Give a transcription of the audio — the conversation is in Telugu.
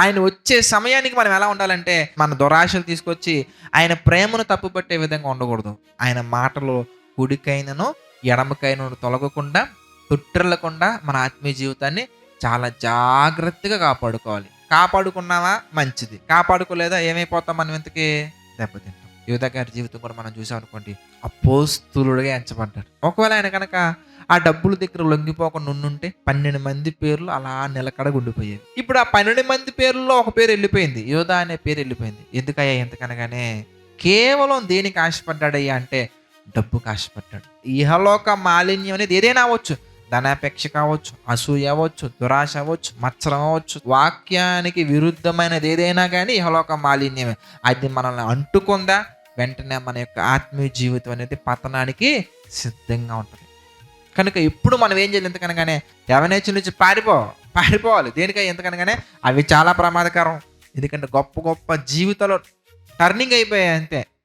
ఆయన వచ్చే సమయానికి మనం ఎలా ఉండాలంటే, మన దురాశలు తీసుకొచ్చి ఆయన ప్రేమను తప్పుపట్టే విధంగా ఉండకూడదు. ఆయన మాటలు కుడికైనను, ఎడమకైనను తొలగకుండా, తొట్టిల్లకుండా మన ఆత్మీయ జీవితాన్ని చాలా జాగ్రత్తగా కాపాడుకోవాలి. కాపాడుకున్నామా మంచిది. కాపాడుకోలేదా ఏమైపోతాం మనం ఇంతకీ? దెబ్బతింటాం. యోధా గారి జీవితం కూడా మనం చూసామనుకోండి, అపోస్తులుడిగా ఎంచబడ్డాడు. ఒకవేళ ఆయన కనుక ఆ డబ్బుల దగ్గర లొంగిపోకుండా ఉండుంటే 12 మంది పేర్లు అలా నిలకడగా ఉండిపోయేవి. ఇప్పుడు ఆ 12 మంది పేర్లలో ఒక పేరు వెళ్ళిపోయింది. యోధా అనే పేరు వెళ్ళిపోయింది. ఎందుకయ్యా ఎంతకనగానే కేవలం దేనికి ఆశపడ్డాడయ్యా అంటే డబ్బుకి ఆశపడ్డాడు. ఇహలోక మాలిన్యం అనేది ఏదైనా అవ్వచ్చు. ధనాపేక్ష కావచ్చు, అసూయ అవ్వచ్చు, దురాశ అవ్వచ్చు, మత్సరం అవ్వచ్చు. వాక్యానికి విరుద్ధమైనది ఏదైనా కానీ ఇహలోక మాలిన్యమే. అది మనల్ని అంటుకుందా వెంటనే మన యొక్క ఆత్మీయ జీవితం అనేది పతనానికి సిద్ధంగా ఉంటుంది. కనుక ఎప్పుడు మనం ఏం చేయాలి ఎంతకనగానే యవనేచ్ఛ నుంచి పారిపోవాలి. దేనికై ఎంతకనగానే అవి చాలా ప్రమాదకరం. ఎందుకంటే గొప్ప గొప్ప జీవితాలు టర్నింగ్ అయిపోయాయి అంతే.